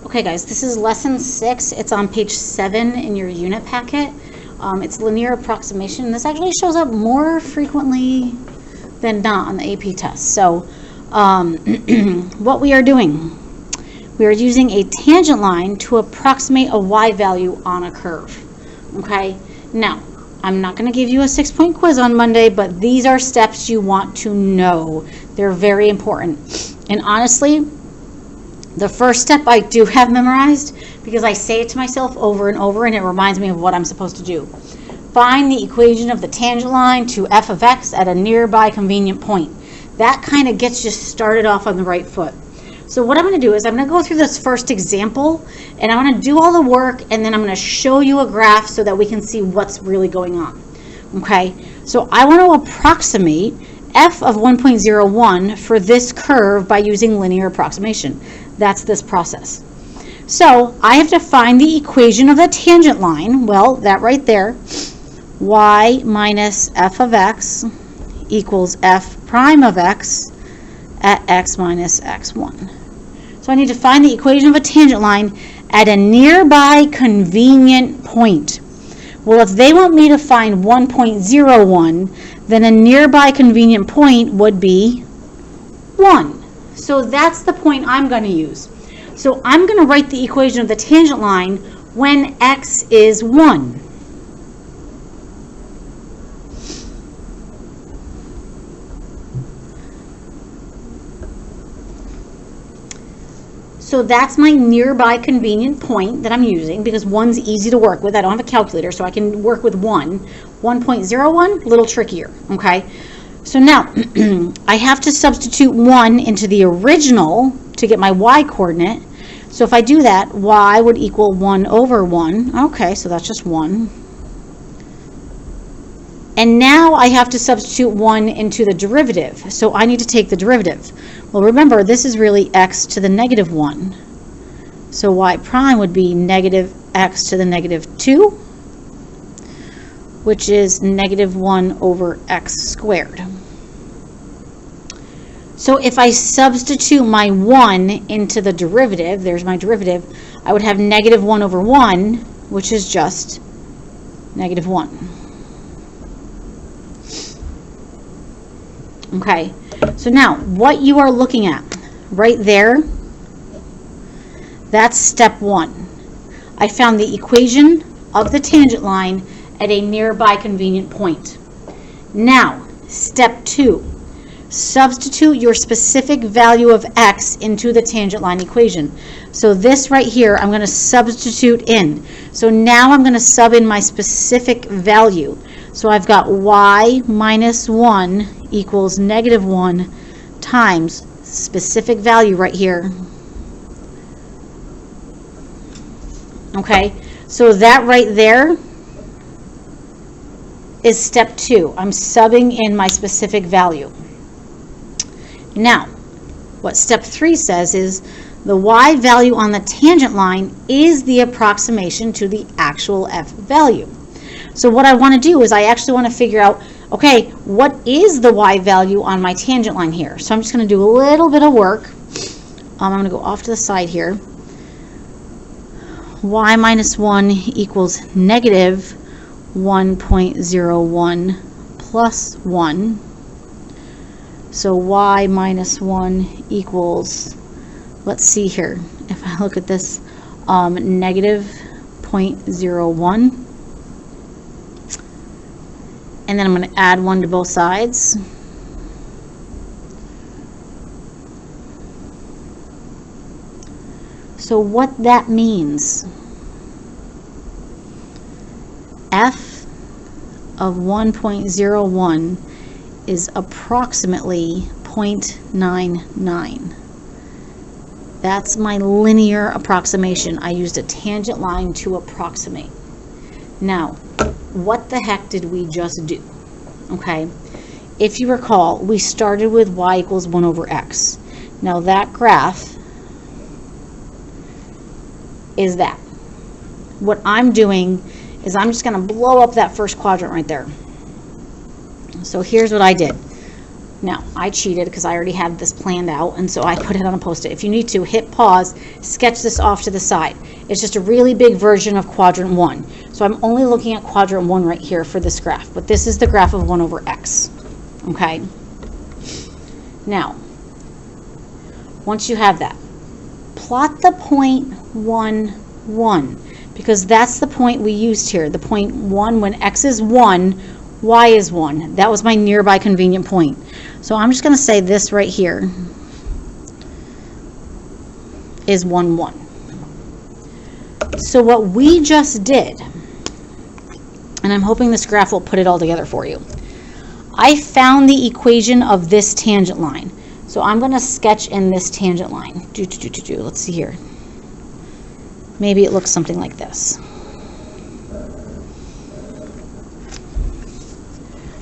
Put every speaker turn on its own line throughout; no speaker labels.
Okay guys, this is lesson 6. It's on page 7 in your unit packet. It's linear approximation. This actually shows up more frequently than not on the AP test. So what we are doing, we are using a tangent line to approximate a y value on a curve. Okay, now I'm not going to give you a 6-point quiz on Monday, but these are steps you want to know. They're very important. And honestly, the first step I do have memorized because I say it to myself over and over and it reminds me of what I'm supposed to do. Find the equation of the tangent line to f of x at a nearby convenient point. That kind of gets you started off on the right foot. So what I'm going to do is I'm going to go through this first example and I'm going to do all the work and then I'm going to show you a graph so that we can see what's really going on. Okay, so I want to approximate f of 1.01 for this curve by using linear approximation. That's this process. So I have to find the equation of the tangent line. Well, that right there, y minus f of x equals f prime of x at x minus x1. So I need to find the equation of a tangent line at a nearby convenient point. Well, if they want me to find 1.01, then a nearby convenient point would be 1. So that's the point I'm going to use. So I'm going to write the equation of the tangent line when x is 1. So that's my nearby convenient point that I'm using because 1's easy to work with. I don't have a calculator, so I can work with 1. 1.01, a little trickier, okay? So now, I have to substitute 1 into the original to get my y coordinate. So if I do that, y would equal 1 over 1. Okay, so that's just 1. And now I have to substitute 1 into the derivative. So I need to take the derivative. Well, remember, this is really x to the negative 1. So y prime would be negative x to the negative 2, which is negative 1 over x squared. So if I substitute my 1 into the derivative, there's my derivative, I would have negative 1 over 1, which is just negative 1. Okay, so now what you are looking at right there, that's step 1. I found the equation of the tangent line at a nearby convenient point. Now, step 2. Substitute your specific value of x into the tangent line equation. So this right here, I'm going to substitute in. So now I'm going to sub in my specific value. So I've got y minus 1 equals negative 1 times specific value right here. Okay, so that right there is step 2. I'm subbing in my specific value. Now, what step 3 says is the y value on the tangent line is the approximation to the actual f value. So what I want to do is I actually want to figure out, okay, what is the y value on my tangent line here? So I'm just going to do a little bit of work. I'm going to go off to the side here. Y minus 1 equals negative 1.01 plus 1. So y minus 1 equals, let's see here, if I look at this, negative 0.01. And then I'm going to add 1 to both sides. So what that means, f of 1.01 is approximately 0.99. That's my linear approximation. I used a tangent line to approximate. Now, what the heck did we just do? Okay, if you recall, we started with y equals 1 over x. Now that graph is that. What I'm doing is I'm just going to blow up that first quadrant right there. So here's what I did. Now, I cheated because I already had this planned out, and so I put it on a Post-it. If you need to, hit pause, sketch this off to the side. It's just a really big version of quadrant 1. So I'm only looking at quadrant 1 right here for this graph, but this is the graph of 1 over x. Okay? Now, once you have that, plot the point 1, 1, because that's the point we used here. The point 1, when x is 1, y is 1. That was my nearby convenient point. So I'm just going to say this right here is 1, 1. So what we just did, and I'm hoping this graph will put it all together for you, I found the equation of this tangent line. So I'm going to sketch in this tangent line. Let's see here. Maybe it looks something like this.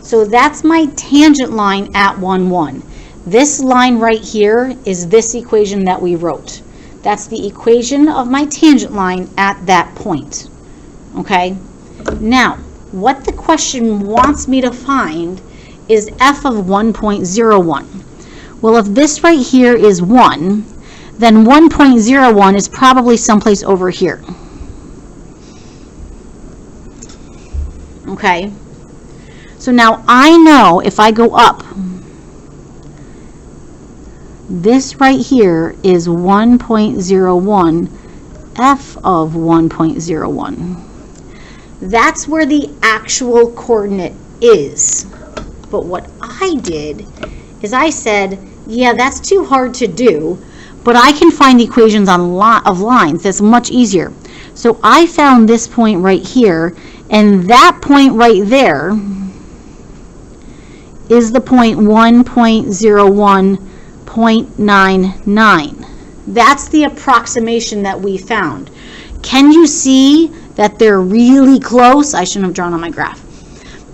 So that's my tangent line at 1, 1. This line right here is this equation that we wrote. That's the equation of my tangent line at that point. Okay? Now, what the question wants me to find is f of 1.01. Well, if this right here is 1, then 1.01 is probably someplace over here. Okay? So now I know if I go up, this right here is 1.01, f of 1.01. That's where the actual coordinate is. But what I did is I said, yeah, that's too hard to do, but I can find the equations on of lines. That's much easier. So I found this point right here, and that point right there is the point 1.01.99. That's the approximation that we found. Can you see that they're really close? I shouldn't have drawn on my graph.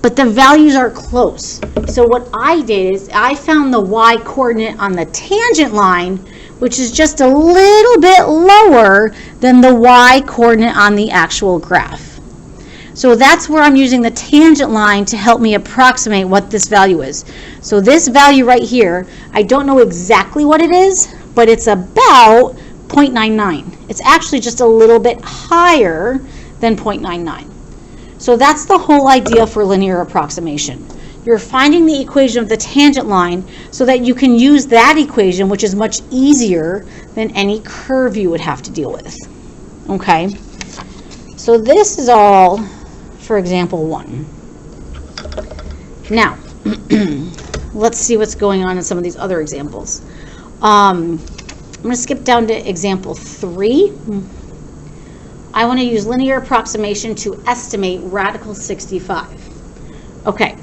But the values are close. So what I did is I found the y coordinate on the tangent line, which is just a little bit lower than the y coordinate on the actual graph. So that's where I'm using the tangent line to help me approximate what this value is. So this value right here, I don't know exactly what it is, but it's about 0.99. It's actually just a little bit higher than 0.99. So that's the whole idea for linear approximation. You're finding the equation of the tangent line so that you can use that equation, which is much easier than any curve you would have to deal with. Okay? So this is all for example 1. Now, let's see what's going on in some of these other examples. I'm going to skip down to example 3. I want to use linear approximation to estimate radical 65. Okay,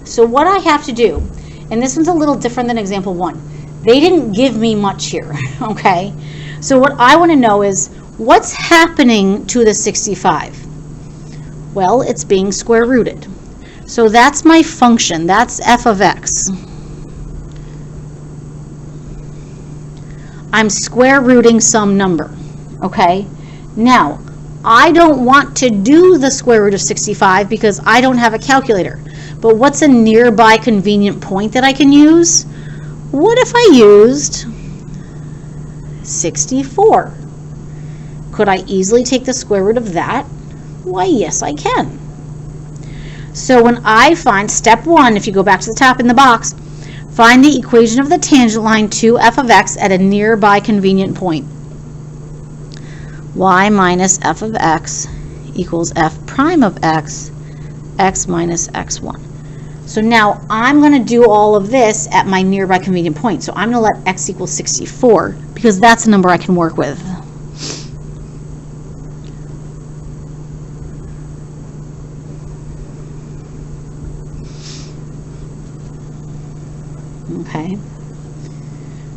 so what I have to do, and this one's a little different than example 1. They didn't give me much here, okay? So what I want to know is, what's happening to the 65? Well, it's being square rooted. So that's my function. That's f of x. I'm square rooting some number. Okay? Now, I don't want to do the square root of 65 because I don't have a calculator. But what's a nearby convenient point that I can use? What if I used 64? Could I easily take the square root of that? Why, yes, I can. So when I find step 1, if you go back to the top in the box, find the equation of the tangent line to f of x at a nearby convenient point. Y minus f of x equals f prime of x, x minus x1. So now I'm going to do all of this at my nearby convenient point. So I'm going to let x equal 64 because that's a number I can work with. Okay,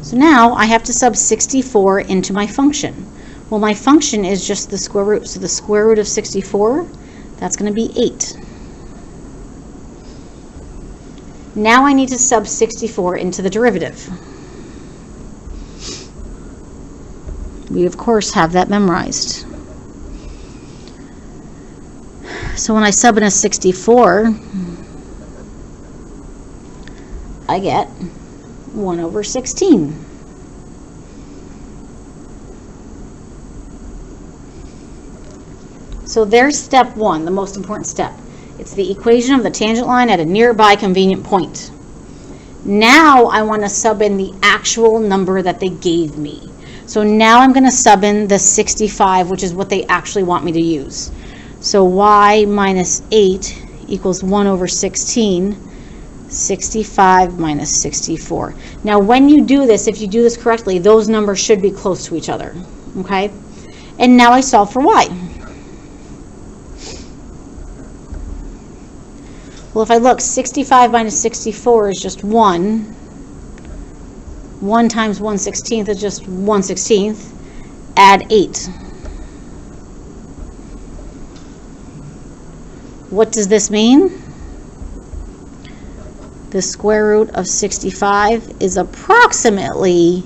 so now I have to sub 64 into my function. Well, my function is just the square root, so the square root of 64, that's going to be 8. Now I need to sub 64 into the derivative. We, of course, have that memorized. So when I sub in a 64, I get 1 over 16. So there's step one, the most important step. It's the equation of the tangent line at a nearby convenient point. Now I want to sub in the actual number that they gave me. So now I'm going to sub in the 65, which is what they actually want me to use. So y minus 8 equals 1 over 16, 65 minus 64. Now when you do this, if you do this correctly, those numbers should be close to each other, okay? And now I solve for y. Well, if I look, 65 minus 64 is just 1. 1 times 1/16 is just 1/16. Add 8. What does this mean? The square root of 65 is approximately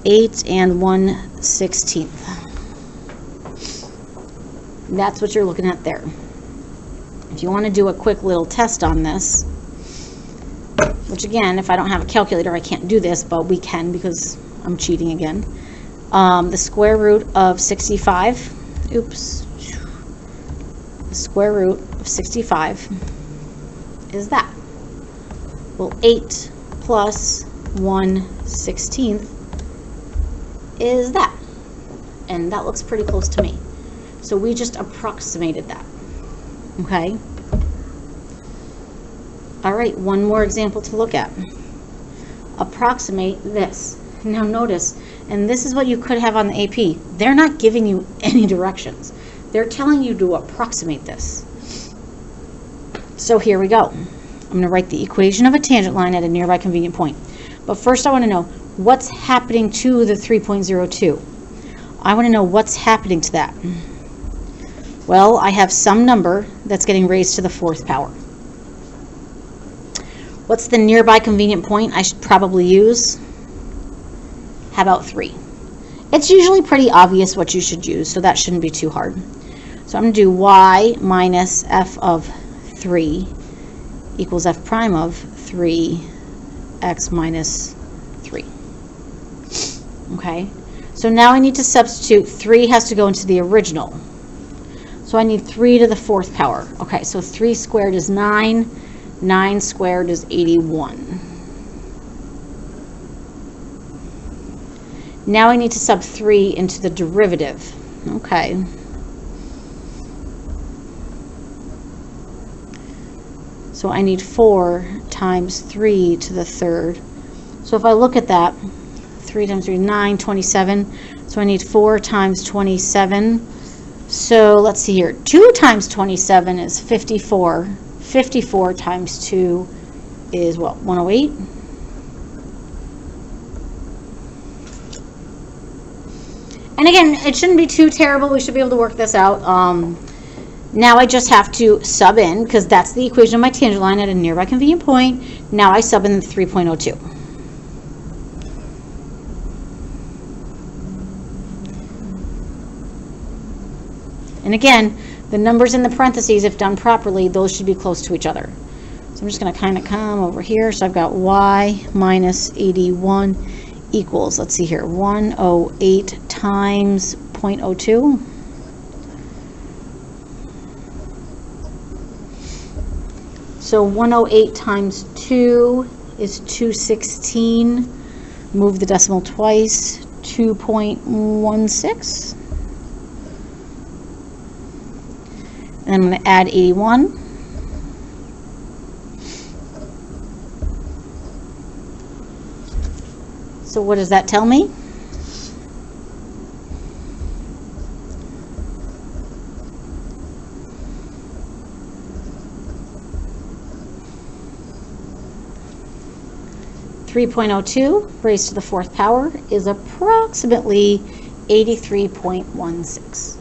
8 and 1/16. That's what you're looking at there. If you want to do a quick little test on this, which again, if I don't have a calculator, I can't do this, but we can because I'm cheating again. The square root of 65, the square root of 65 is that. Well, 8 plus 1/16 is that. And that looks pretty close to me. So we just approximated that. Okay. All right, one more example to look at. Approximate this. Now notice, and this is what you could have on the AP. They're not giving you any directions. They're telling you to approximate this. So here we go. I'm going to write the equation of a tangent line at a nearby convenient point. But first I want to know what's happening to the 3.02. I want to know what's happening to that. Well, I have some number that's getting raised to the 4th power. What's the nearby convenient point I should probably use? How about 3? It's usually pretty obvious what you should use, so that shouldn't be too hard. So I'm going to do y minus f of 3 equals f prime of 3x minus 3. Okay, so now I need to substitute. 3 has to go into the original. So I need 3 to the 4th power. Okay, so 3 squared is 9. 9 squared is 81. Now I need to sub 3 into the derivative. Okay. So I need 4 times 3 to the 3rd. So if I look at that, 3 times 3, 9, 27. So I need 4 times 27. So let's see here. 2 times 27 is 54. 54 times 2 is what? 108? And again, it shouldn't be too terrible. We should be able to work this out. Now I just have to sub in, because that's the equation of my tangent line at a nearby convenient point. Now I sub in the 3.02. And again, the numbers in the parentheses, if done properly, those should be close to each other. So I'm just going to kind of come over here. So I've got y minus 81 equals, let's see here, 108 times 0.02. So 108 times 2 is 216. Move the decimal twice, 2.16. And I'm going to add 81. So what does that tell me? .02 raised to the 4th power is approximately 83.16.